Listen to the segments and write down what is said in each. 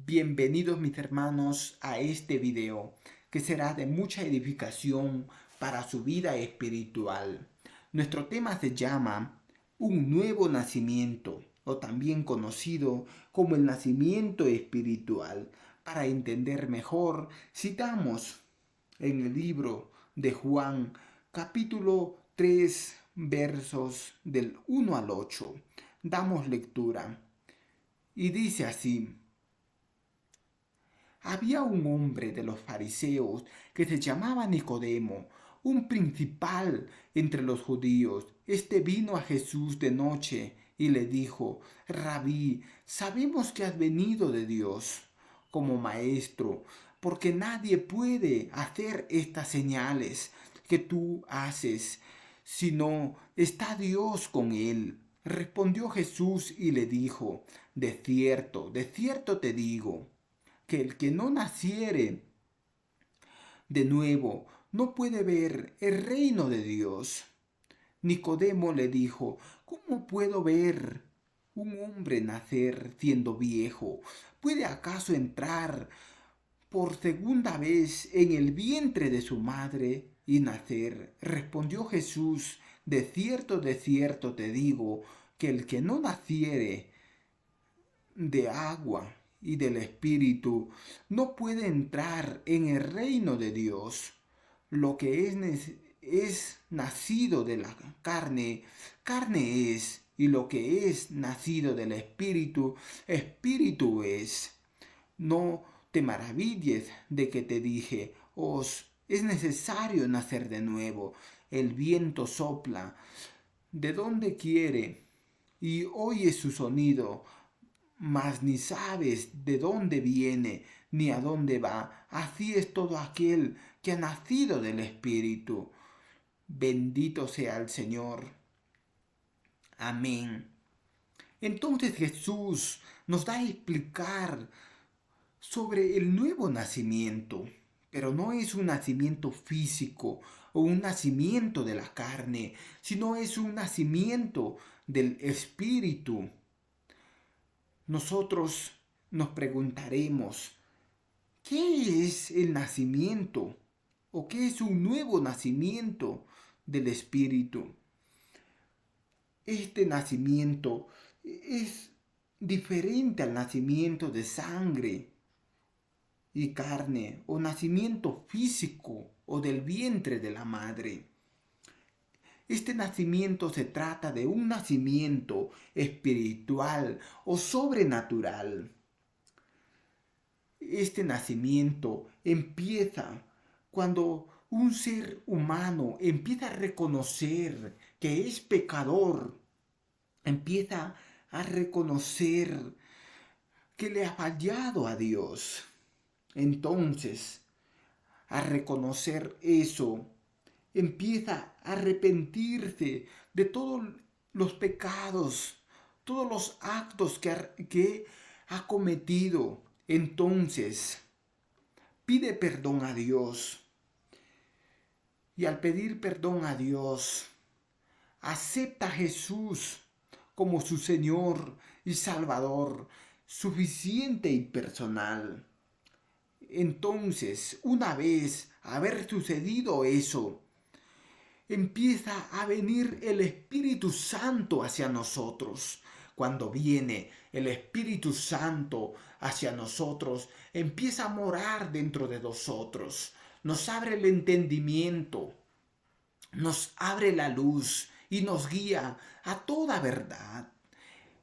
Bienvenidos mis hermanos a este video que será de mucha edificación para su vida espiritual. Nuestro tema se llama Un nuevo nacimiento o también conocido como el nacimiento espiritual. Para entender mejor, citamos en el libro de Juan capítulo 3 versos del 1 al 8. Damos lectura y dice así: Había un hombre de los fariseos que se llamaba Nicodemo, un principal entre los judíos. Este vino a Jesús de noche y le dijo: Rabí, sabemos que has venido de Dios como maestro, porque nadie puede hacer estas señales que tú haces, sino está Dios con él. Respondió Jesús y le dijo: de cierto te digo, que el que no naciere de nuevo no puede ver el reino de Dios. Nicodemo le dijo: ¿Cómo puedo ver un hombre nacer siendo viejo? ¿Puede acaso entrar por segunda vez en el vientre de su madre y nacer? Respondió Jesús: de cierto te digo, que el que no naciere de agua y del Espíritu no puede entrar en el reino de Dios. Lo que es nacido de la carne, carne es, y lo que es nacido del Espíritu, Espíritu es. No te maravilles de que te dije: os es necesario nacer de nuevo. El viento sopla de donde quiere y oye su sonido, mas ni sabes de dónde viene ni a dónde va. Así es todo aquel que ha nacido del Espíritu. Bendito sea el Señor. Amén. Entonces Jesús nos da a explicar sobre el nuevo nacimiento, pero no es un nacimiento físico o un nacimiento de la carne, sino es un nacimiento del Espíritu. Nosotros nos preguntaremos: ¿qué es el nacimiento? ¿O qué es un nuevo nacimiento del Espíritu? Este nacimiento es diferente al nacimiento de sangre y carne, o nacimiento físico o del vientre de la madre. Este nacimiento se trata de un nacimiento espiritual o sobrenatural. Este nacimiento empieza cuando un ser humano empieza a reconocer que es pecador, empieza a reconocer que le ha fallado a Dios. Entonces, a reconocer eso, empieza a arrepentirse de todos los pecados, todos los actos que ha cometido. Entonces, pide perdón a Dios. Y al pedir perdón a Dios, acepta a Jesús como su Señor y Salvador, suficiente y personal. Entonces, una vez haber sucedido eso, empieza a venir el Espíritu Santo hacia nosotros. Cuando viene el Espíritu Santo hacia nosotros, empieza a morar dentro de nosotros. Nos abre el entendimiento, nos abre la luz y nos guía a toda verdad.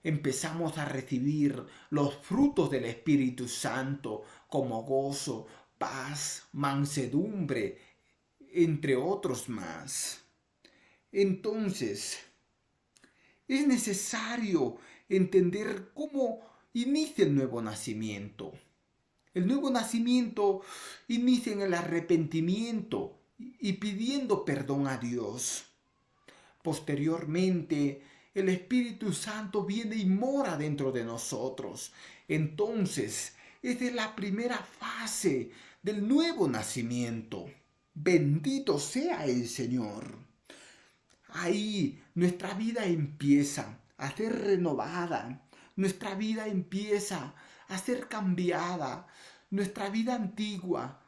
Empezamos a recibir los frutos del Espíritu Santo, como gozo, paz, mansedumbre, entre otros más. Entonces, es necesario entender cómo inicia el nuevo nacimiento. El nuevo nacimiento inicia en el arrepentimiento y pidiendo perdón a Dios. Posteriormente, el Espíritu Santo viene y mora dentro de nosotros. Entonces, esa es la primera fase del nuevo nacimiento. Bendito sea el Señor. Ahí nuestra vida empieza a ser renovada. Nuestra vida empieza a ser cambiada. Nuestra vida antigua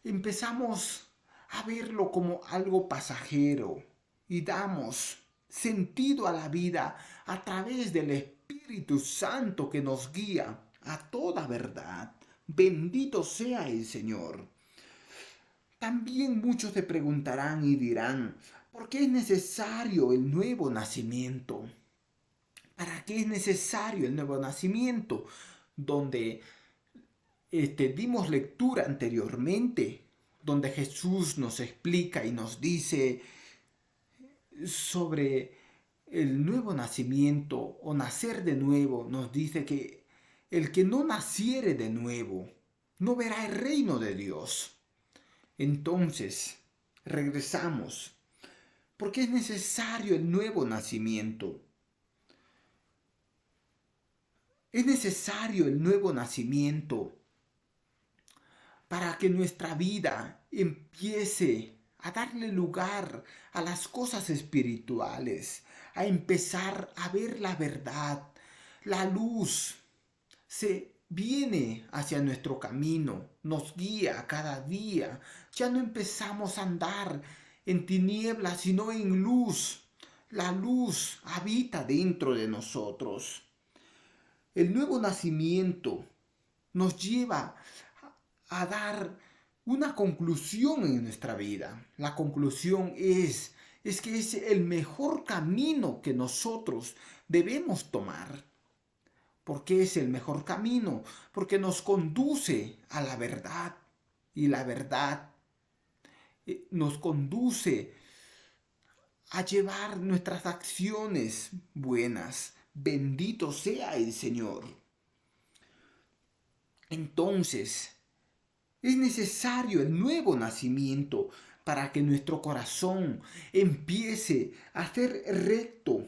empezamos a verlo como algo pasajero y damos sentido a la vida a través del Espíritu Santo que nos guía a toda verdad. Bendito sea el Señor. También muchos se preguntarán y dirán, ¿por qué es necesario el nuevo nacimiento? ¿Para qué es necesario el nuevo nacimiento? Donde dimos lectura anteriormente, donde Jesús nos explica y nos dice sobre el nuevo nacimiento o nacer de nuevo, nos dice que el que no naciere de nuevo no verá el reino de Dios. Entonces, regresamos, porque es necesario el nuevo nacimiento. Es necesario el nuevo nacimiento para que nuestra vida empiece a darle lugar a las cosas espirituales, a empezar a ver la verdad. La luz se viene hacia nuestro camino, nos guía cada día. Ya no empezamos a andar en tinieblas, sino en luz. La luz habita dentro de nosotros. El nuevo nacimiento nos lleva a dar una conclusión en nuestra vida. La conclusión es que es el mejor camino que nosotros debemos tomar. ¿Por qué es el mejor camino? Porque nos conduce a la verdad. Y la verdad nos conduce a llevar nuestras acciones buenas. Bendito sea el Señor. Entonces, es necesario el nuevo nacimiento para que nuestro corazón empiece a ser recto.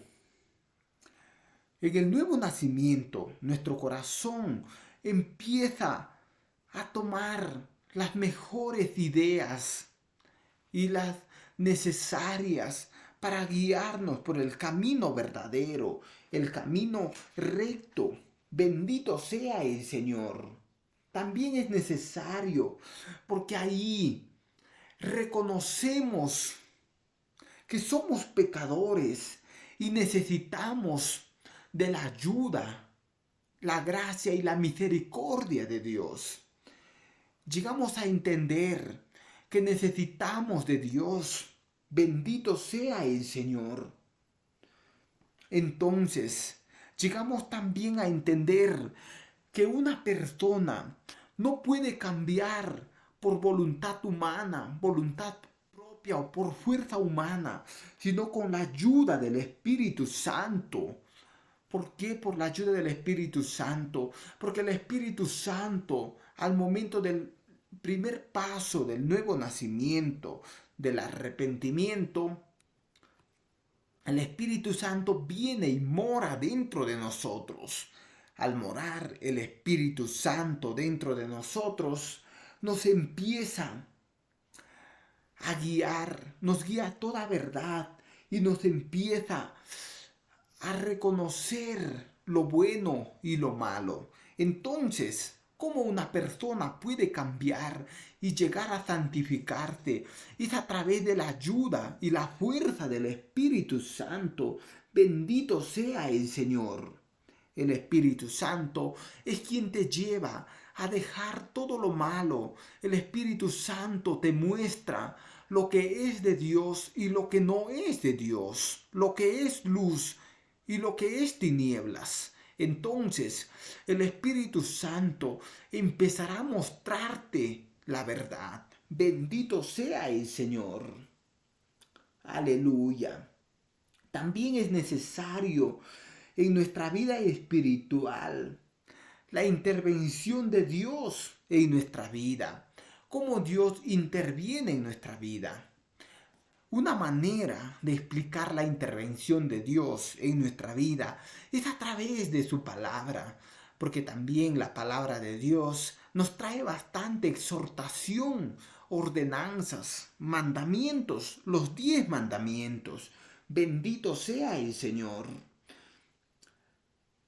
En el nuevo nacimiento, nuestro corazón empieza a tomar las mejores ideas y las necesarias para guiarnos por el camino verdadero, el camino recto. Bendito sea el Señor. También es necesario, porque ahí reconocemos que somos pecadores y necesitamos de la ayuda, la gracia y la misericordia de Dios. Llegamos a entender que necesitamos de Dios. Bendito sea el Señor. Entonces, llegamos también a entender que una persona no puede cambiar por voluntad humana, voluntad propia o por fuerza humana, sino con la ayuda del Espíritu Santo. ¿Por qué? Por la ayuda del Espíritu Santo. Porque el Espíritu Santo, al momento del primer paso del nuevo nacimiento, del arrepentimiento, el Espíritu Santo viene y mora dentro de nosotros. Al morar el Espíritu Santo dentro de nosotros, nos empieza a guiar, nos guía a toda verdad y nos empieza a reconocer lo bueno y lo malo. Entonces, ¿cómo una persona puede cambiar y llegar a santificarse? Es a través de la ayuda y la fuerza del Espíritu Santo. Bendito sea el Señor. El Espíritu Santo es quien te lleva a dejar todo lo malo. El Espíritu Santo te muestra lo que es de Dios y lo que no es de Dios, lo que es luz y lo que es tinieblas. Entonces, el Espíritu Santo empezará a mostrarte la verdad. Bendito sea el Señor. Aleluya. También es necesario en nuestra vida espiritual la intervención de Dios en nuestra vida. Cómo Dios interviene en nuestra vida. Una manera de explicar la intervención de Dios en nuestra vida es a través de su palabra, porque también la palabra de Dios nos trae bastante exhortación, ordenanzas, mandamientos, los 10 mandamientos. Bendito sea el Señor.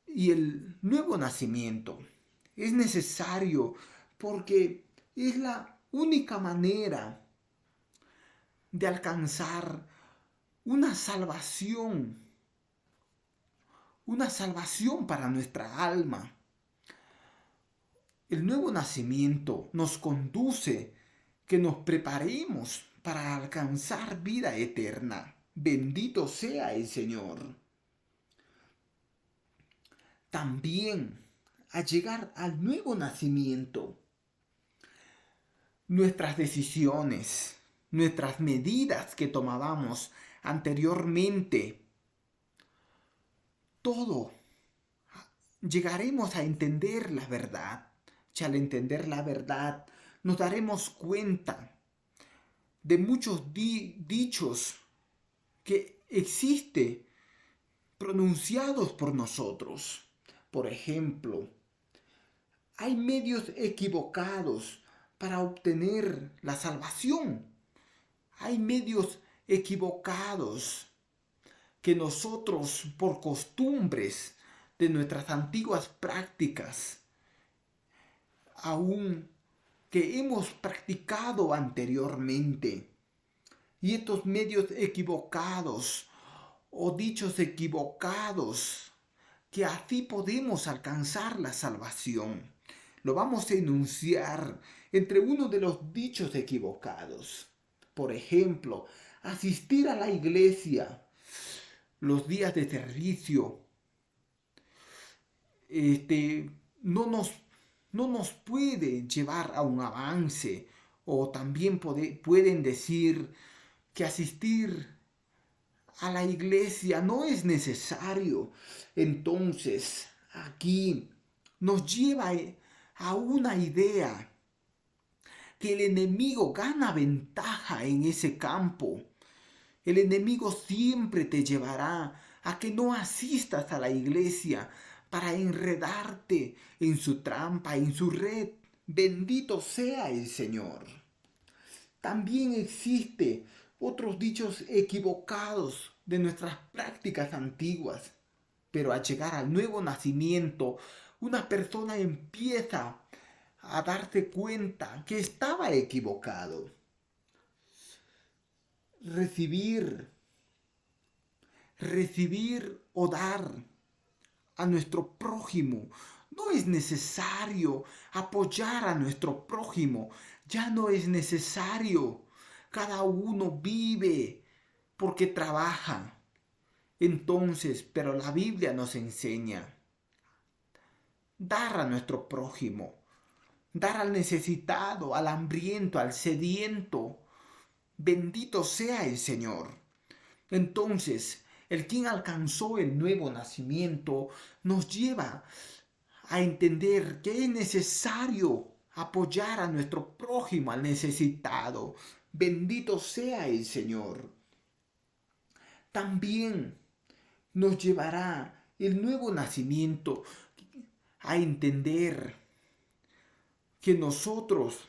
Y el nuevo nacimiento Es necesario porque es la única manera de alcanzar una salvación para nuestra alma. El nuevo nacimiento nos conduce que nos preparemos para alcanzar vida eterna. Bendito sea el Señor. También, al llegar al nuevo nacimiento, nuestras decisiones, nuestras medidas que tomábamos anteriormente, todo, llegaremos a entender la verdad. Y al entender la verdad, nos daremos cuenta de muchos dichos que existen pronunciados por nosotros. Por ejemplo, hay medios equivocados para obtener la salvación. Hay medios equivocados que nosotros, por costumbres de nuestras antiguas prácticas, aún que hemos practicado anteriormente, y estos medios equivocados o dichos equivocados, que así podemos alcanzar la salvación. Lo vamos a enunciar entre uno de los dichos equivocados. Por ejemplo, asistir a la iglesia los días de servicio no nos puede llevar a un avance. O también pueden decir que asistir a la iglesia no es necesario. Entonces, aquí nos lleva a una idea que el enemigo gana ventaja en ese campo. El enemigo siempre te llevará a que no asistas a la iglesia para enredarte en su trampa, en su red. Bendito sea el Señor. También existe otros dichos equivocados de nuestras prácticas antiguas. Pero al llegar al nuevo nacimiento, una persona empieza a darse cuenta que estaba equivocado. Recibir o dar a nuestro prójimo. No es necesario apoyar a nuestro prójimo. Ya no es necesario. Cada uno vive porque trabaja. Entonces, pero la Biblia nos enseña dar a nuestro prójimo, dar al necesitado, al hambriento, al sediento. Bendito sea el Señor. Entonces, el quien alcanzó el nuevo nacimiento nos lleva a entender que es necesario apoyar a nuestro prójimo, al necesitado. Bendito sea el Señor. También nos llevará el nuevo nacimiento a entender que nosotros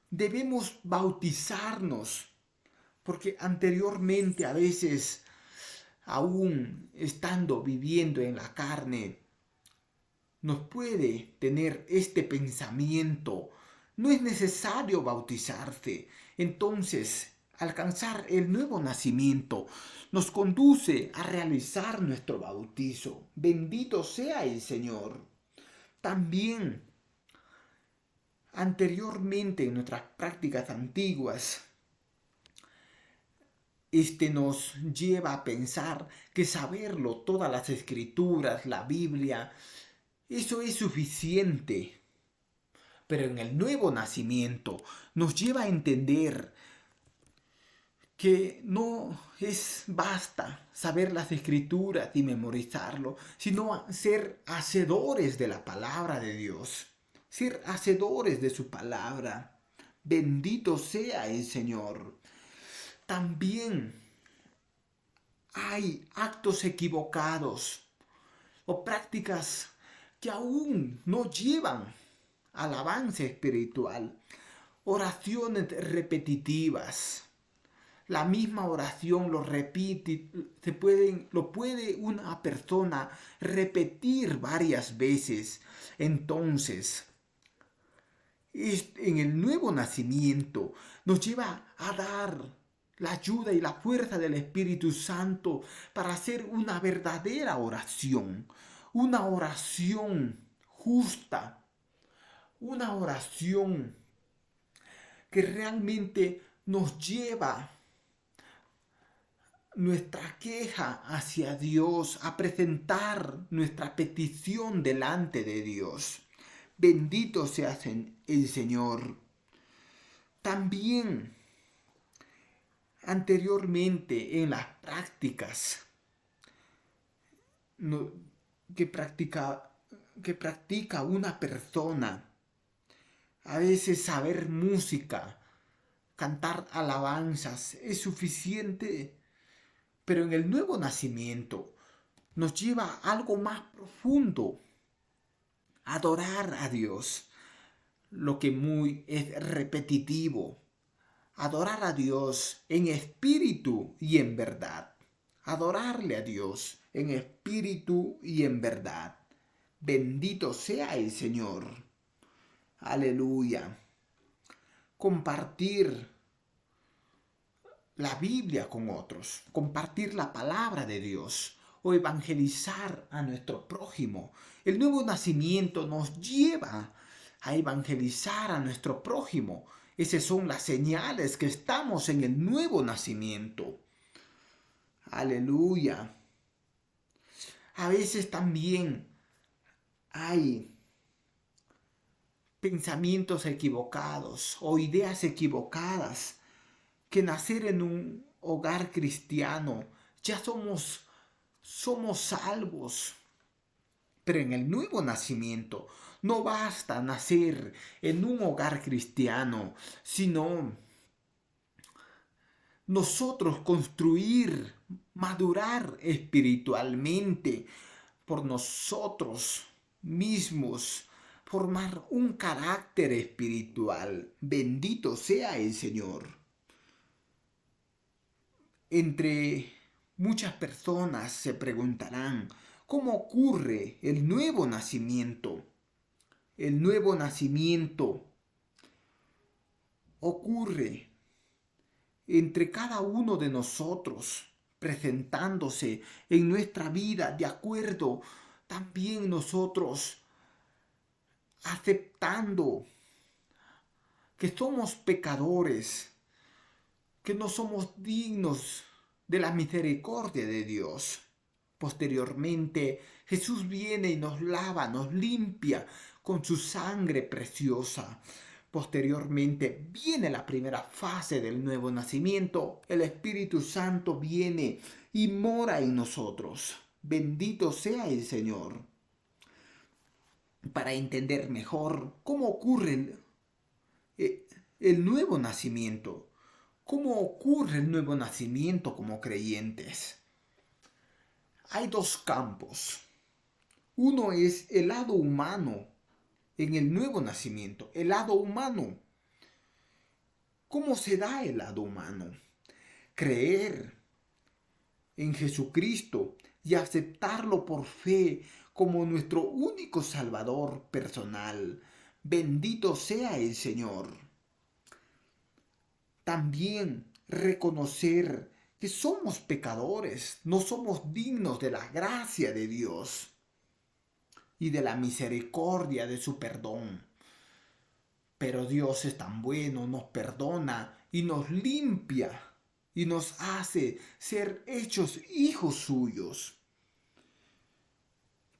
debemos bautizarnos, porque anteriormente a veces, aún estando viviendo en la carne, nos puede tener este pensamiento: no es necesario bautizarse. Entonces, alcanzar el nuevo nacimiento nos conduce a realizar nuestro bautizo. Bendito sea el Señor. También, anteriormente en nuestras prácticas antiguas, nos lleva a pensar que saberlo, todas las escrituras, la Biblia, eso es suficiente. Pero en el nuevo nacimiento nos lleva a entender que no es basta saber las escrituras y memorizarlo, sino ser hacedores de la palabra de Dios, ser hacedores de su palabra. Bendito sea el Señor. También hay actos equivocados o prácticas que aún no llevan al avance espiritual. Oraciones repetitivas, La misma oración lo repite, lo puede una persona repetir varias veces. Entonces, en el nuevo nacimiento nos lleva a dar la ayuda y la fuerza del Espíritu Santo para hacer una verdadera oración, una oración justa, una oración que realmente nos lleva nuestra queja hacia Dios, a presentar nuestra petición delante de Dios. Bendito sea el Señor. También anteriormente en las prácticas no, que, practica, que practica una persona, a veces saber música, cantar alabanzas es suficiente, pero en el nuevo nacimiento nos lleva a algo más profundo, adorar a Dios, lo que muy es repetitivo, adorar a Dios en espíritu y en verdad, adorarle a Dios en espíritu y en verdad. Bendito sea el Señor. Aleluya. Compartir la Biblia con otros, compartir la palabra de Dios o evangelizar a nuestro prójimo. El nuevo nacimiento nos lleva a evangelizar a nuestro prójimo. Esas son las señales que estamos en el nuevo nacimiento. Aleluya. A veces también hay pensamientos equivocados o ideas equivocadas que nacer en un hogar cristiano ya somos salvos. Pero en el nuevo nacimiento no basta nacer en un hogar cristiano, sino nosotros construir, madurar espiritualmente por nosotros mismos, formar un carácter espiritual. Bendito sea el Señor. Entre muchas personas se preguntarán, ¿cómo ocurre el nuevo nacimiento? El nuevo nacimiento ocurre entre cada uno de nosotros, presentándose en nuestra vida de acuerdo también nosotros aceptando que somos pecadores, que no somos dignos de la misericordia de Dios. Posteriormente, Jesús viene y nos lava, nos limpia con su sangre preciosa. Posteriormente viene la primera fase del nuevo nacimiento. El Espíritu Santo viene y mora en nosotros. Bendito sea el Señor. Para entender mejor cómo ocurre el nuevo nacimiento, ¿cómo ocurre el nuevo nacimiento como creyentes? Hay dos campos. Uno es el lado humano en el nuevo nacimiento, el lado humano. ¿Cómo se da el lado humano? Creer en Jesucristo y aceptarlo por fe como nuestro único Salvador personal. Bendito sea el Señor. También reconocer que somos pecadores, no somos dignos de la gracia de Dios y de la misericordia de su perdón. Pero Dios es tan bueno, nos perdona y nos limpia y nos hace ser hechos hijos suyos.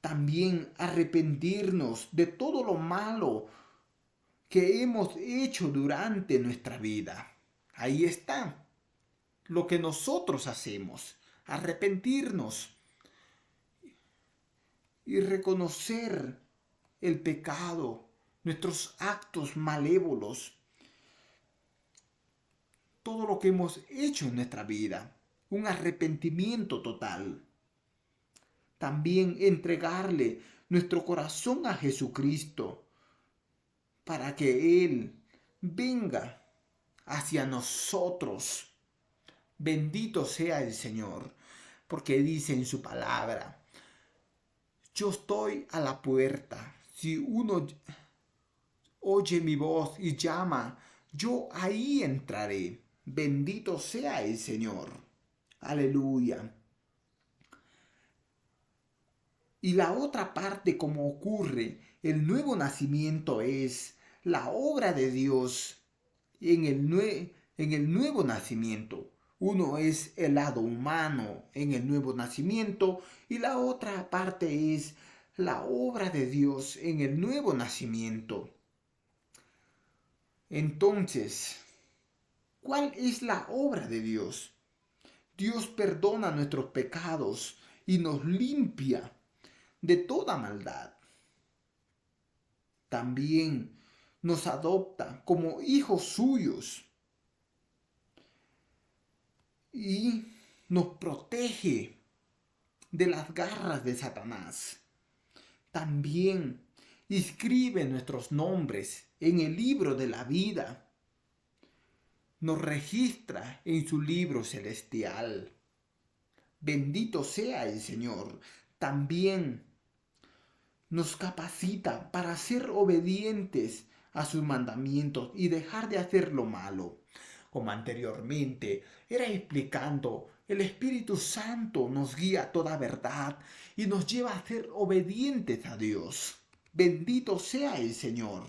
También arrepentirnos de todo lo malo que hemos hecho durante nuestra vida. Ahí está lo que nosotros hacemos, arrepentirnos y reconocer el pecado, nuestros actos malévolos, todo lo que hemos hecho en nuestra vida, un arrepentimiento total. También entregarle nuestro corazón a Jesucristo para que Él venga hacia nosotros Bendito sea el Señor, porque dice en su palabra, yo estoy a la puerta. Si uno oye mi voz y llama, yo ahí entraré. Bendito sea el Señor. Aleluya. Y la otra parte, como ocurre, el nuevo nacimiento es la obra de Dios en el nuevo nacimiento. Uno es el lado humano en el nuevo nacimiento y la otra parte es la obra de Dios en el nuevo nacimiento. Entonces, ¿cuál es la obra de Dios? Dios perdona nuestros pecados y nos limpia de toda maldad. También nos adopta como hijos suyos y nos protege de las garras de Satanás. También inscribe nuestros nombres en el libro de la vida. Nos registra en su libro celestial. Bendito sea el Señor. También nos capacita para ser obedientes a sus mandamientos y dejar de hacer lo malo. Como anteriormente era explicando, el Espíritu Santo nos guía a toda verdad y nos lleva a ser obedientes a Dios. Bendito sea el Señor.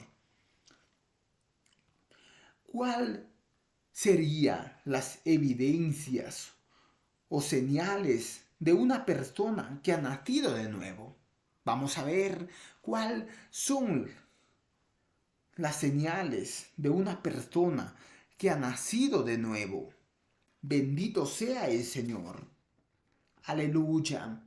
¿Cuál serían las evidencias o señales de una persona que ha nacido de nuevo? Vamos a ver cuáles son las señales de una persona que ha nacido de nuevo. Bendito sea el Señor. Aleluya.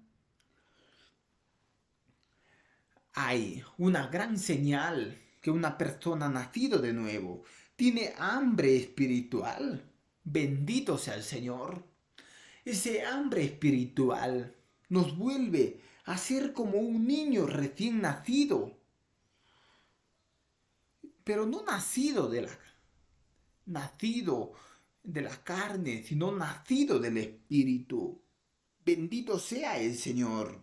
Hay una gran señal que una persona nacido de nuevo tiene hambre espiritual. Bendito sea el Señor. Ese hambre espiritual nos vuelve a ser como un niño recién nacido, pero no nacido de la carne, sino nacido del Espíritu. Bendito sea el Señor.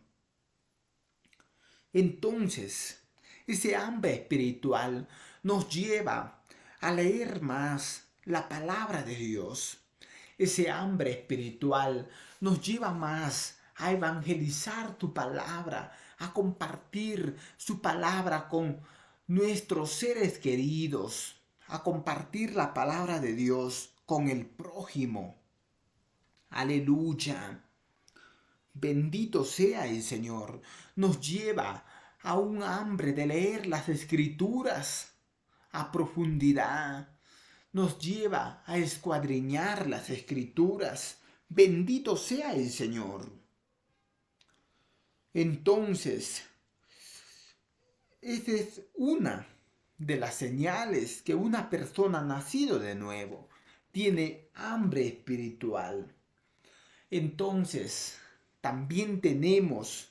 Entonces, ese hambre espiritual nos lleva a leer más la palabra de Dios. Ese hambre espiritual nos lleva más a evangelizar tu palabra, a compartir su palabra con nuestros seres queridos, a compartir la palabra de Dios con el prójimo. Aleluya. Bendito sea el Señor. Nos lleva a un hambre de leer las escrituras a profundidad. Nos lleva a escuadriñar las escrituras. Bendito sea el Señor. Entonces, esa es una de las señales que una persona nacido de nuevo tiene hambre espiritual. Entonces, también tenemos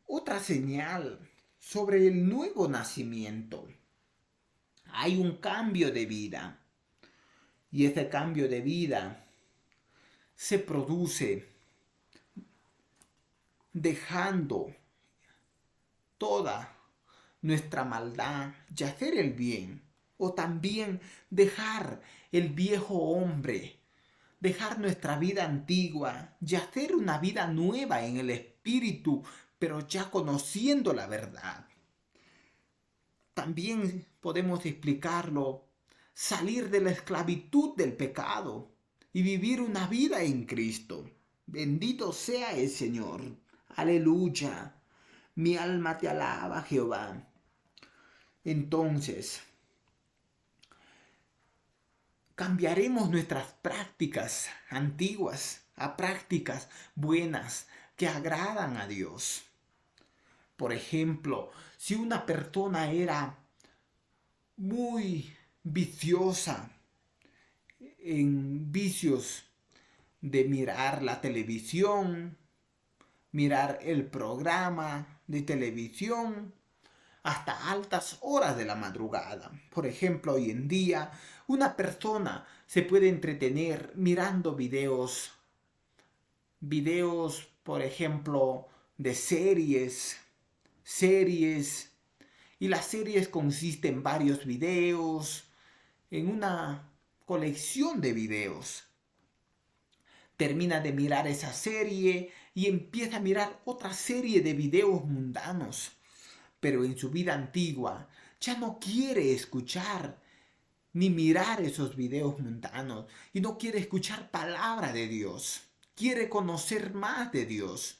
otra señal sobre el nuevo nacimiento. Hay un cambio de vida y ese cambio de vida se produce dejando toda nuestra maldad y hacer el bien, o también dejar el viejo hombre, dejar nuestra vida antigua y hacer una vida nueva en el Espíritu, pero ya conociendo la verdad. También podemos explicarlo, salir de la esclavitud del pecado y vivir una vida en Cristo. Bendito sea el Señor. Aleluya. Mi alma te alaba, Jehová. Entonces, cambiaremos nuestras prácticas antiguas a prácticas buenas que agradan a Dios. Por ejemplo, si una persona era muy viciosa en vicios de mirar la televisión, mirar el programa de televisión, hasta altas horas de la madrugada. Por ejemplo, hoy en día una persona se puede entretener mirando videos, por ejemplo, de series, y las series consisten en varios videos, en una colección de videos. Termina de mirar esa serie y empieza a mirar otra serie de videos mundanos. Pero en su vida antigua ya no quiere escuchar ni mirar esos videos mundanos y no quiere escuchar palabra de Dios. Quiere conocer más de Dios.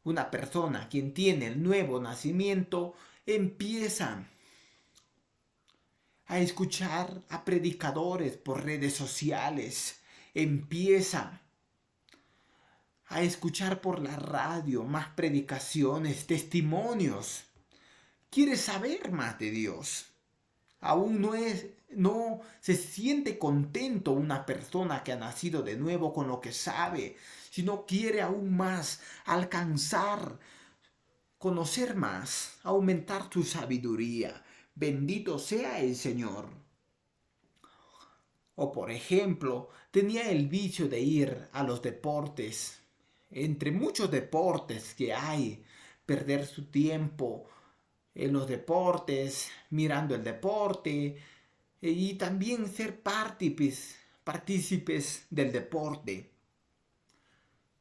Una persona quien tiene el nuevo nacimiento empieza a escuchar a predicadores por redes sociales, empieza a escuchar por la radio más predicaciones, testimonios. Quiere saber más de Dios. Aún no se siente contento una persona que ha nacido de nuevo con lo que sabe, sino quiere aún más alcanzar, conocer más, aumentar su sabiduría. Bendito sea el Señor. O por ejemplo, tenía el vicio de ir a los deportes. Entre muchos deportes que hay, perder su tiempo en los deportes, mirando el deporte y también ser partícipes del deporte.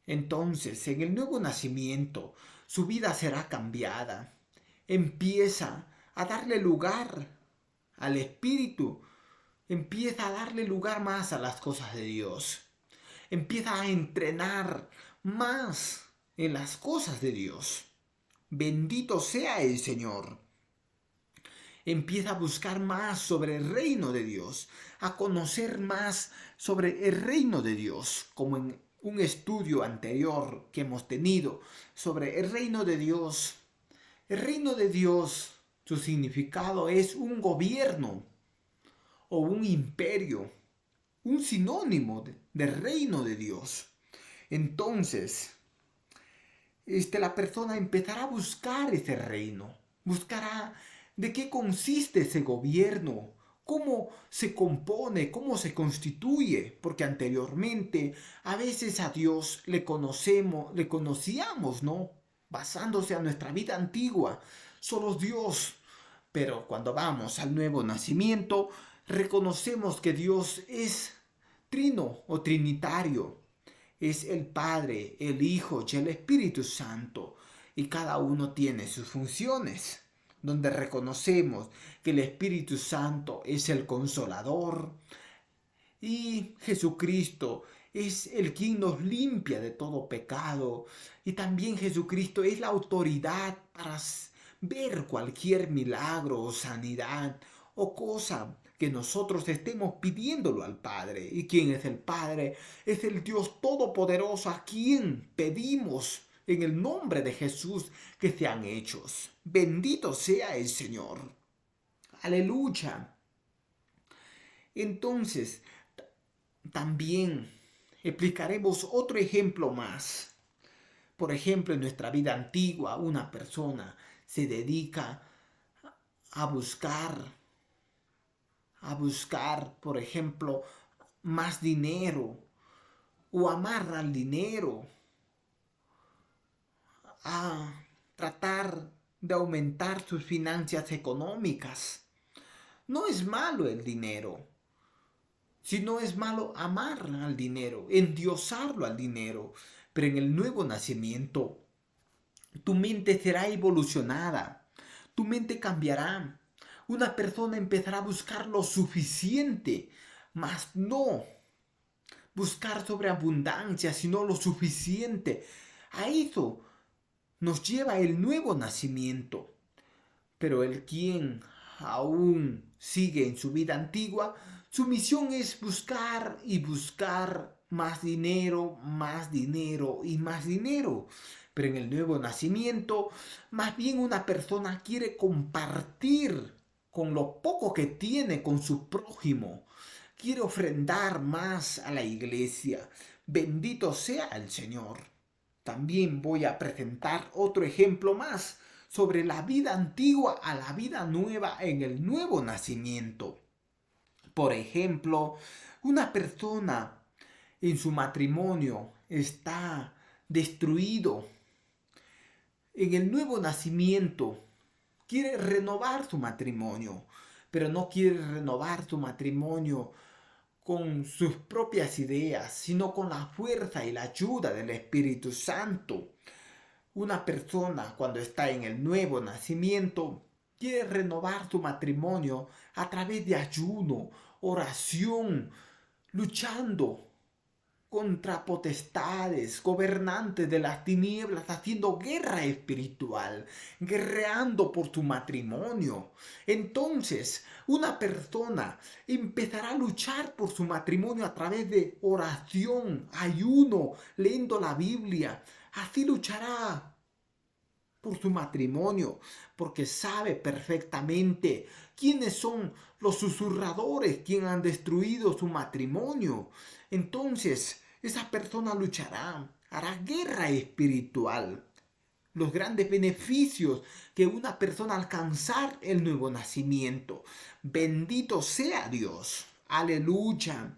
Entonces, en el nuevo nacimiento, su vida será cambiada. Empieza a darle lugar al Espíritu, empieza a darle lugar más a las cosas de Dios. Empieza a entrenar más en las cosas de Dios. Bendito sea el Señor. Empieza a buscar más sobre el reino de Dios, a conocer más sobre el reino de Dios, como en un estudio anterior que hemos tenido sobre el reino de Dios. El reino de Dios, su significado es un gobierno o un imperio, un sinónimo del reino de Dios. Entonces, la persona empezará a buscar ese reino, buscará de qué consiste ese gobierno, cómo se compone, cómo se constituye, porque anteriormente a veces a Dios le conocíamos, ¿no? Basándose a nuestra vida antigua, solo Dios. Pero cuando vamos al nuevo nacimiento, reconocemos que Dios es trino o trinitario. Es el Padre, el Hijo y el Espíritu Santo, y cada uno tiene sus funciones, donde reconocemos que el Espíritu Santo es el consolador y Jesucristo es el quien nos limpia de todo pecado, y también Jesucristo es la autoridad para ver cualquier milagro o sanidad o cosa que nosotros estemos pidiéndolo al Padre. ¿Y quién es el Padre? Es el Dios Todopoderoso a quien pedimos en el nombre de Jesús que sean hechos. Bendito sea el Señor. Aleluya. Entonces, también explicaremos otro ejemplo más. Por ejemplo, en nuestra vida antigua, una persona se dedica a buscar, por ejemplo, más dinero o amarra al dinero, a tratar de aumentar sus finanzas económicas. No es malo el dinero, sino es malo amar al dinero, endiosarlo al dinero. Pero en el nuevo nacimiento, tu mente será evolucionada, tu mente cambiará. Una persona empezará a buscar lo suficiente, mas no buscar sobreabundancia, sino lo suficiente. A eso nos lleva el nuevo nacimiento. Pero el quien aún sigue en su vida antigua, su misión es buscar y buscar más dinero y más dinero. Pero en el nuevo nacimiento, más bien una persona quiere compartir con lo poco que tiene con su prójimo. Quiere ofrendar más a la iglesia. Bendito sea el Señor. También voy a presentar otro ejemplo más sobre la vida antigua a la vida nueva en el nuevo nacimiento. Por ejemplo, una persona en su matrimonio está destruido. En el nuevo nacimiento quiere renovar su matrimonio, pero no quiere renovar su matrimonio con sus propias ideas, sino con la fuerza y la ayuda del Espíritu Santo. Una persona cuando está en el nuevo nacimiento quiere renovar su matrimonio a través de ayuno, oración, luchando contra potestades, gobernantes de las tinieblas, haciendo guerra espiritual, guerreando por tu matrimonio. Entonces, una persona empezará a luchar por su matrimonio a través de oración, ayuno, leyendo la Biblia. Así luchará por su matrimonio, porque sabe perfectamente quiénes son los susurradores, quienes han destruido su matrimonio. Entonces, esa persona luchará, hará guerra espiritual. Los grandes beneficios que una persona alcanzar el nuevo nacimiento. Bendito sea Dios. Aleluya.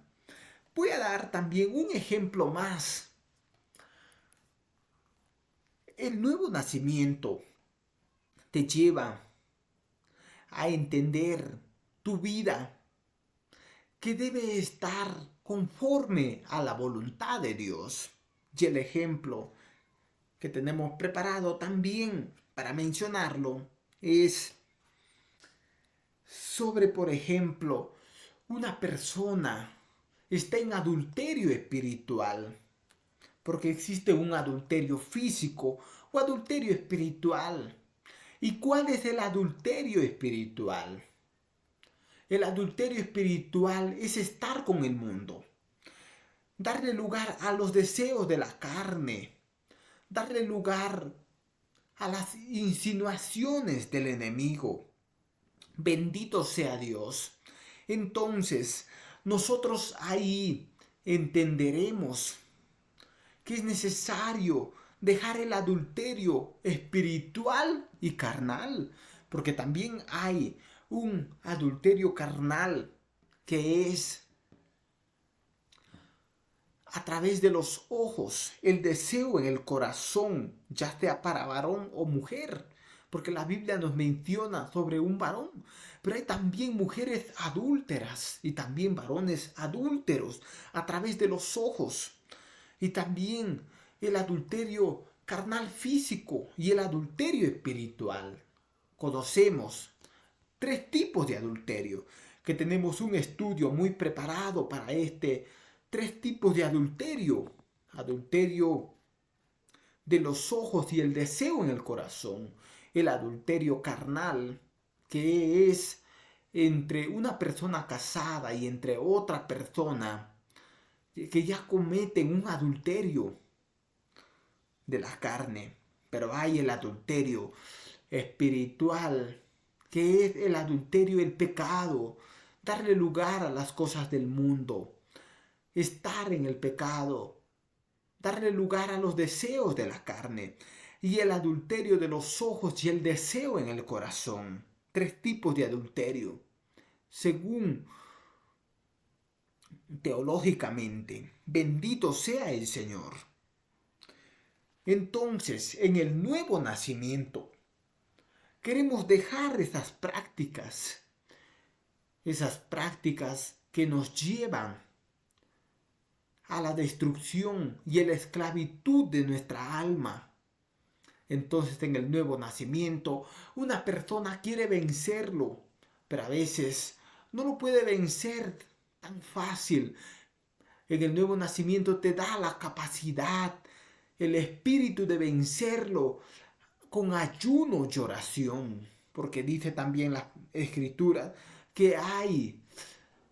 Voy a dar también un ejemplo más. El nuevo nacimiento te lleva a entender tu vida que debe estar conforme a la voluntad de Dios. Y el ejemplo que tenemos preparado también para mencionarlo es sobre, por ejemplo, una persona está en adulterio espiritual, porque existe un adulterio físico o adulterio espiritual. ¿Y cuál es el adulterio espiritual? El adulterio espiritual es estar con el mundo, darle lugar a los deseos de la carne, darle lugar a las insinuaciones del enemigo. Bendito sea Dios. Entonces, nosotros ahí entenderemos que es necesario dejar el adulterio espiritual y carnal, porque también hay un adulterio carnal que es a través de los ojos, el deseo en el corazón, ya sea para varón o mujer, porque la Biblia nos menciona sobre un varón, pero hay también mujeres adúlteras y también varones adúlteros a través de los ojos. Y también el adulterio carnal físico y el adulterio espiritual. Conocemos 3 tipos de adulterio, que tenemos un estudio muy preparado para 3 tipos de adulterio. Adulterio de los ojos y el deseo en el corazón. El adulterio carnal, que es entre una persona casada y entre otra persona que ya cometen un adulterio de la carne. Pero hay el adulterio espiritual, que es el adulterio, el pecado, darle lugar a las cosas del mundo, estar en el pecado, darle lugar a los deseos de la carne, y el adulterio de los ojos y el deseo en el corazón. 3 tipos de adulterio, según teológicamente. Bendito sea el Señor. Entonces, en el nuevo nacimiento, queremos dejar esas prácticas que nos llevan a la destrucción y a la esclavitud de nuestra alma. Entonces, en el nuevo nacimiento, una persona quiere vencerlo, pero a veces no lo puede vencer tan fácil. En el nuevo nacimiento te da la capacidad, el espíritu de vencerlo con ayuno y oración. Porque dice también la Escritura que hay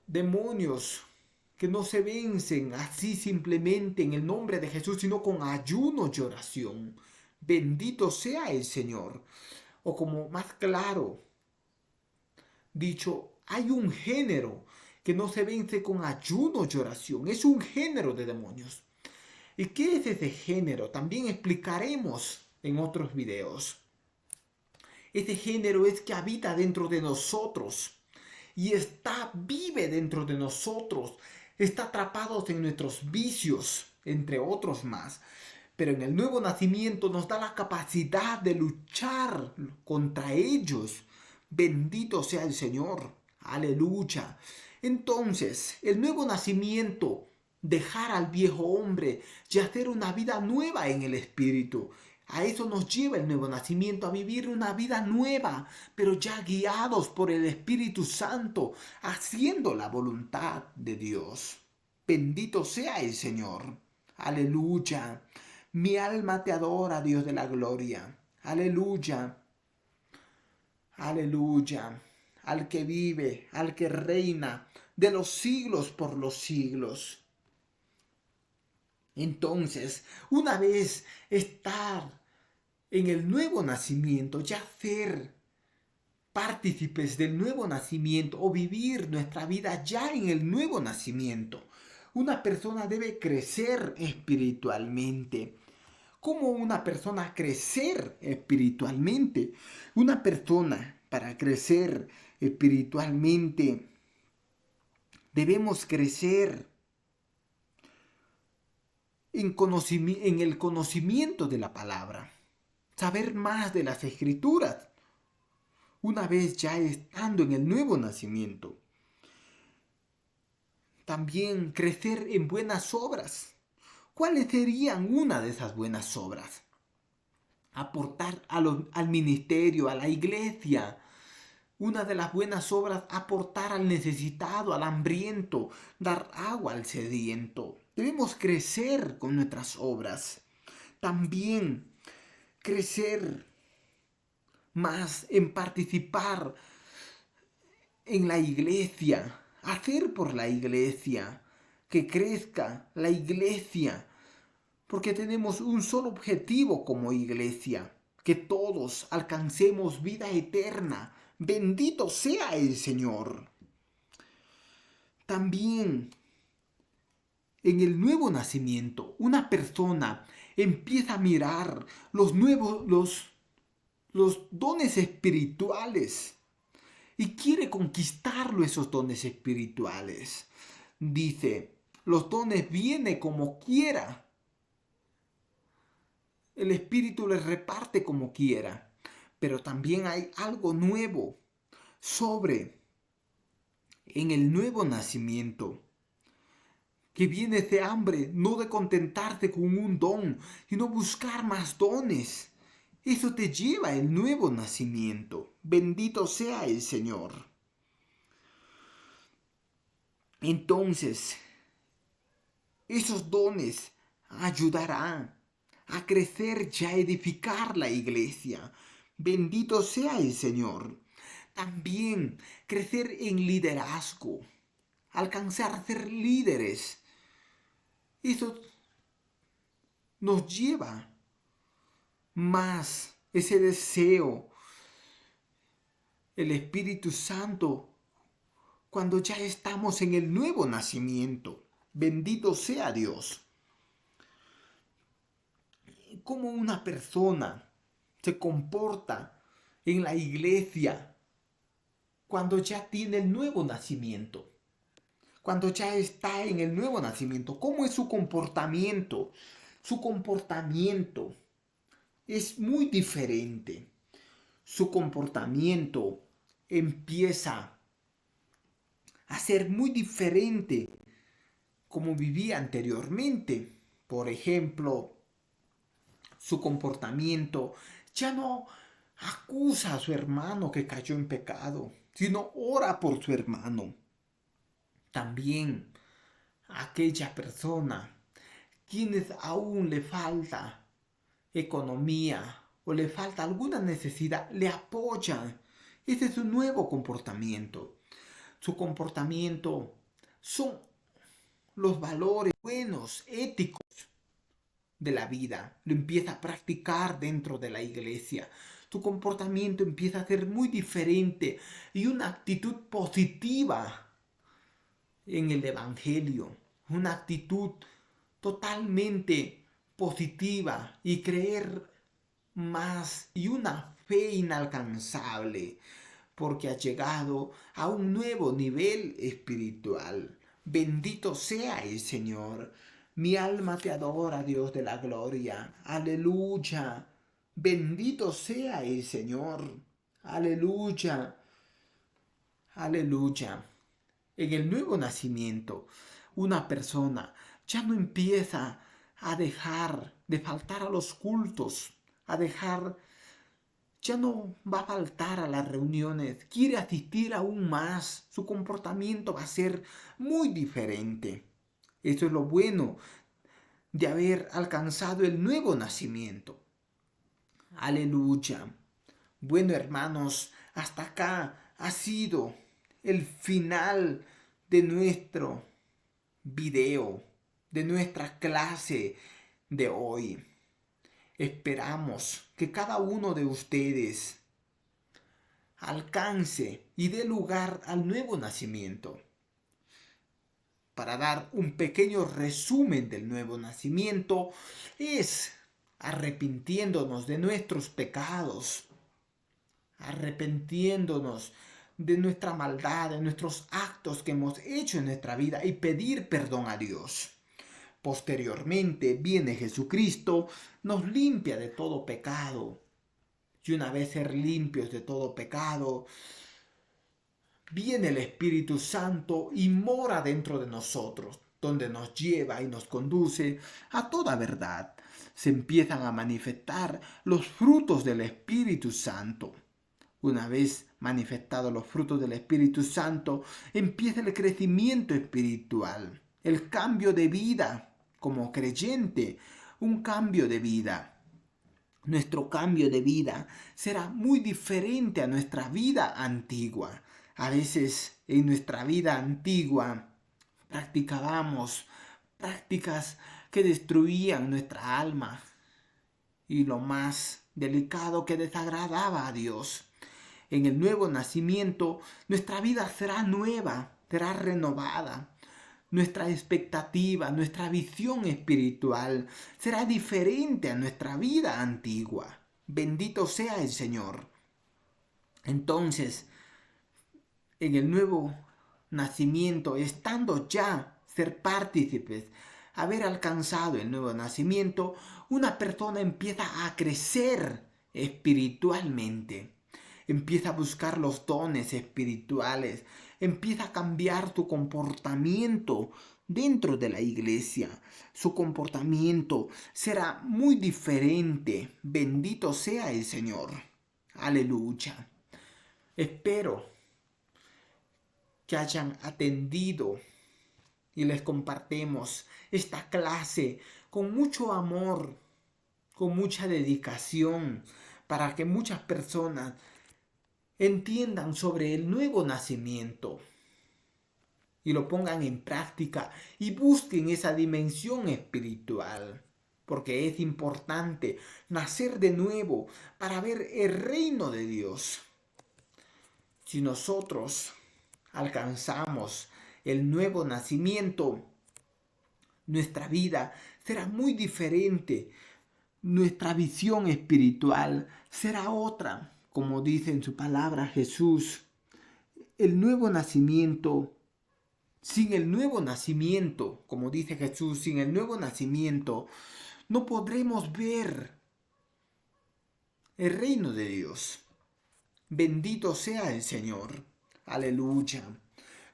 demonios que no se vencen así simplemente en el nombre de Jesús, sino con ayuno y oración. Bendito sea el Señor. O como más claro dicho, hay un género que no se vence con ayuno y oración. Es un género de demonios. ¿Y qué es ese género? También explicaremos en otros videos. Ese género es que habita dentro de nosotros y vive dentro de nosotros. Está atrapado en nuestros vicios, entre otros más. Pero en el nuevo nacimiento nos da la capacidad de luchar contra ellos. Bendito sea el Señor. Aleluya. Entonces, el nuevo nacimiento, dejar al viejo hombre y hacer una vida nueva en el Espíritu. A eso nos lleva el nuevo nacimiento, a vivir una vida nueva, pero ya guiados por el Espíritu Santo, haciendo la voluntad de Dios. Bendito sea el Señor. Aleluya. Mi alma te adora, Dios de la gloria. Aleluya. Aleluya. Al que vive, al que reina de los siglos por los siglos. Entonces, una vez estar en el nuevo nacimiento, ya ser partícipes del nuevo nacimiento o vivir nuestra vida ya en el nuevo nacimiento, una persona debe crecer espiritualmente. ¿Cómo una persona crecer espiritualmente? Una persona para crecer espiritualmente debemos crecer en el conocimiento de la palabra, saber más de las escrituras, una vez ya estando en el nuevo nacimiento. También crecer en buenas obras. ¿Cuáles serían una de esas buenas obras? Aportar al ministerio, a la iglesia. Una de las buenas obras, aportar al necesitado, al hambriento, dar agua al sediento. Debemos crecer con nuestras obras. También crecer más en participar en la iglesia, hacer por la iglesia, que crezca la iglesia, porque tenemos un solo objetivo como iglesia, que todos alcancemos vida eterna. Bendito sea el Señor. También en el nuevo nacimiento, una persona empieza a mirar los dones espirituales y quiere conquistarlo, esos dones espirituales. Dice, los dones vienen como quiera. El Espíritu les reparte como quiera. Pero también hay algo nuevo en el nuevo nacimiento. Que viene de hambre, no de contentarte con un don, sino buscar más dones. Eso te lleva el nuevo nacimiento. Bendito sea el Señor. Entonces, esos dones ayudarán a crecer y a edificar la iglesia. Bendito sea el Señor. También crecer en liderazgo, alcanzar a ser líderes. Eso nos lleva más ese deseo. El Espíritu Santo, cuando ya estamos en el nuevo nacimiento. Bendito sea Dios. Cómo una persona se comporta en la iglesia cuando ya tiene el nuevo nacimiento, cuando ya está en el nuevo nacimiento. ¿Cómo es su comportamiento? Su comportamiento es muy diferente. Su comportamiento empieza a ser muy diferente como vivía anteriormente. Por ejemplo, su comportamiento ya no acusa a su hermano que cayó en pecado, sino ora por su hermano. También aquella persona quienes aún le falta economía o le falta alguna necesidad, le apoyan. Ese es su nuevo comportamiento. Su comportamiento son los valores buenos, éticos de la vida. Lo empieza a practicar dentro de la iglesia. Tu comportamiento empieza a ser muy diferente y una actitud positiva en el Evangelio. Una actitud totalmente positiva y creer más y una fe inalcanzable, porque has llegado a un nuevo nivel espiritual. Bendito sea el Señor. Mi alma te adora, Dios de la gloria. Aleluya. Bendito sea el Señor. Aleluya. Aleluya. En el nuevo nacimiento, una persona ya no empieza a dejar de faltar a los cultos, ya no va a faltar a las reuniones, quiere asistir aún más, su comportamiento va a ser muy diferente. Eso es lo bueno de haber alcanzado el nuevo nacimiento. Aleluya. Bueno, hermanos, hasta acá ha sido el final de nuestro video, de nuestra clase de hoy. Esperamos que cada uno de ustedes alcance y dé lugar al nuevo nacimiento. Para dar un pequeño resumen del nuevo nacimiento, es arrepintiéndonos de nuestros pecados, arrepintiéndonos de nuestra maldad, de nuestros actos que hemos hecho en nuestra vida y pedir perdón a Dios. Posteriormente viene Jesucristo, nos limpia de todo pecado. Y una vez ser limpios de todo pecado, viene el Espíritu Santo y mora dentro de nosotros, donde nos lleva y nos conduce a toda verdad. Se empiezan a manifestar los frutos del Espíritu Santo. Una vez manifestados los frutos del Espíritu Santo, empieza el crecimiento espiritual, el cambio de vida como creyente, un cambio de vida. Nuestro cambio de vida será muy diferente a nuestra vida antigua. A veces en nuestra vida antigua practicábamos prácticas que destruían nuestra alma y lo más delicado, que desagradaba a Dios. En el nuevo nacimiento, nuestra vida será nueva, será renovada. Nuestra expectativa, nuestra visión espiritual será diferente a nuestra vida antigua. Bendito sea el Señor. Entonces, en el nuevo nacimiento, estando ya ser partícipes, haber alcanzado el nuevo nacimiento, una persona empieza a crecer espiritualmente. Empieza a buscar los dones espirituales, empieza a cambiar su comportamiento dentro de la iglesia. Su comportamiento será muy diferente. Bendito sea el Señor. Aleluya. Espero que hayan atendido y les compartimos esta clase con mucho amor, con mucha dedicación, para que muchas personas entiendan sobre el nuevo nacimiento y lo pongan en práctica y busquen esa dimensión espiritual, porque es importante nacer de nuevo para ver el reino de Dios. Si nosotros alcanzamos el nuevo nacimiento, nuestra vida será muy diferente, nuestra visión espiritual será otra. Como dice en su palabra Jesús, el nuevo nacimiento, sin el nuevo nacimiento, como dice Jesús, sin el nuevo nacimiento, no podremos ver el reino de Dios. Bendito sea el Señor. Aleluya.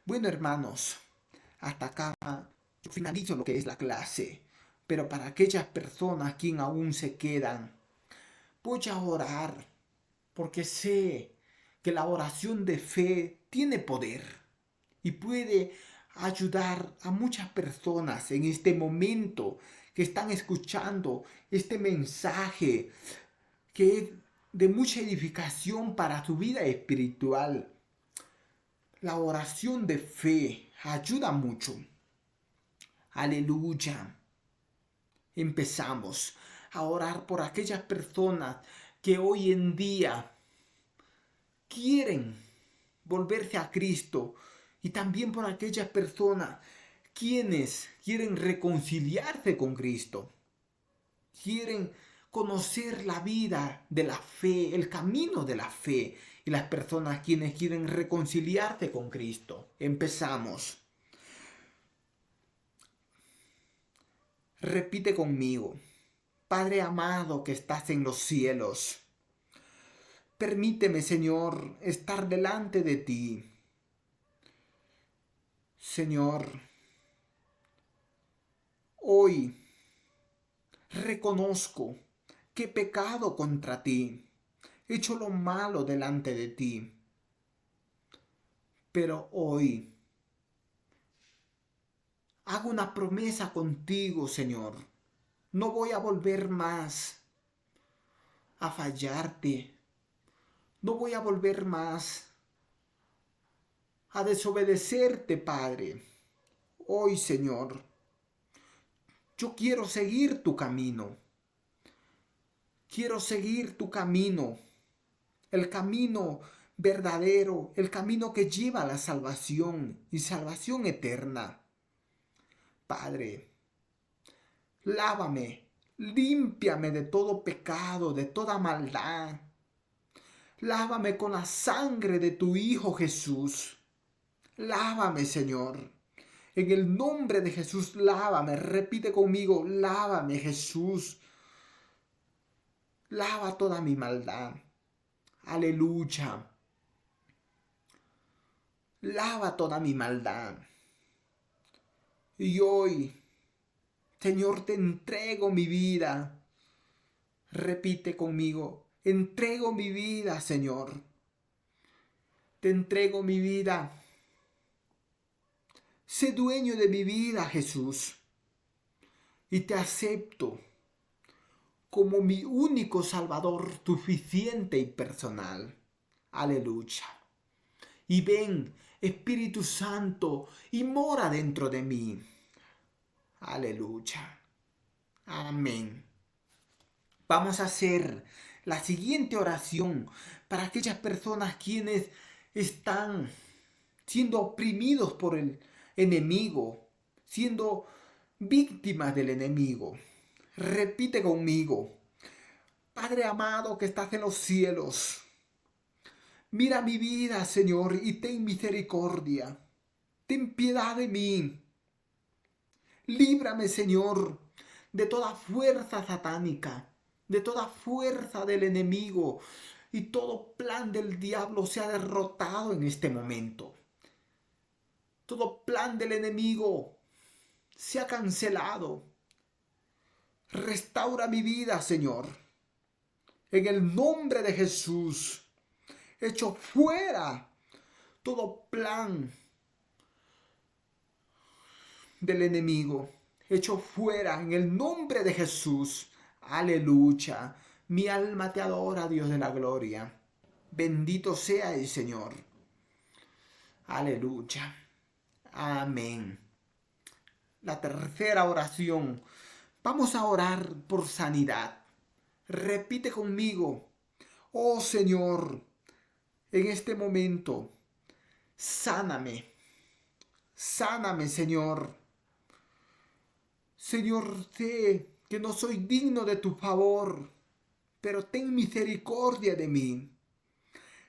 Bueno, hermanos, hasta acá yo finalizo lo que es la clase, pero para aquellas personas que aún se quedan, voy a orar, porque sé que la oración de fe tiene poder y puede ayudar a muchas personas en este momento que están escuchando este mensaje que es de mucha edificación para su vida espiritual. La oración de fe ayuda mucho. Aleluya. Empezamos a orar por aquellas personas que hoy en día quieren volverse a Cristo, y también por aquellas personas quienes quieren reconciliarse con Cristo, quieren conocer la vida de la fe, el camino de la fe y las personas quienes quieren reconciliarse con Cristo. Empezamos. Repite conmigo. Padre amado que estás en los cielos, permíteme, Señor, estar delante de ti. Señor, hoy reconozco que he pecado contra ti, he hecho lo malo delante de ti. Pero hoy hago una promesa contigo, Señor. No voy a volver más a fallarte. No voy a volver más a desobedecerte, Padre. Hoy, Señor, yo quiero seguir tu camino. Quiero seguir tu camino. El camino verdadero, el camino que lleva a la salvación y salvación eterna. Padre, lávame, límpiame de todo pecado, de toda maldad. Lávame con la sangre de tu Hijo Jesús. Lávame, Señor. En el nombre de Jesús, lávame. Repite conmigo, lávame, Jesús. Lava toda mi maldad. Aleluya. Lava toda mi maldad. Y hoy, Señor, te entrego mi vida. Repite conmigo, entrego mi vida, Señor. Te entrego mi vida. Sé dueño de mi vida, Jesús. Y te acepto como mi único Salvador suficiente y personal. Aleluya. Y ven, Espíritu Santo, y mora dentro de mí. Aleluya. Amén. Vamos a hacer la siguiente oración para aquellas personas quienes están siendo oprimidos por el enemigo, siendo víctimas del enemigo. Repite conmigo. Padre amado que estás en los cielos, mira mi vida, Señor, y ten misericordia. Ten piedad de mí. Líbrame, Señor, de toda fuerza satánica, de toda fuerza del enemigo, y todo plan del diablo sea derrotado en este momento. Todo plan del enemigo sea cancelado. Restaura mi vida, Señor. En el nombre de Jesús, echo fuera todo plan del enemigo. Echo fuera en el nombre de Jesús. Aleluya. Mi alma te adora, Dios de la gloria. Bendito sea el Señor. Aleluya. Amén. La tercera oración. Vamos a orar por sanidad. Repite conmigo. Oh Señor, en este momento, sáname. Sáname, Señor. Señor, sé que no soy digno de tu favor, pero ten misericordia de mí.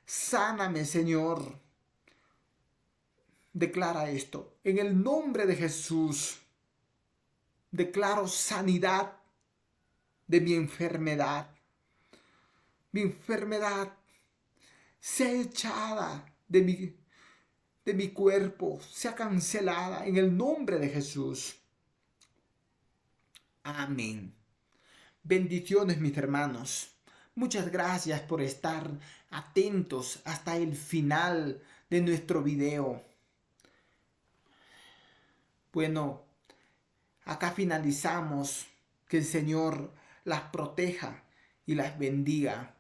Sáname, Señor. Declara esto. En el nombre de Jesús, declaro sanidad de mi enfermedad. Mi enfermedad sea echada de mi cuerpo, sea cancelada en el nombre de Jesús. Amén. Bendiciones, mis hermanos. Muchas gracias por estar atentos hasta el final de nuestro video. Bueno, acá finalizamos. Que el Señor las proteja y las bendiga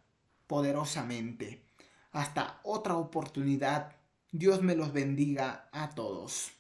poderosamente. Hasta otra oportunidad. Dios me los bendiga a todos.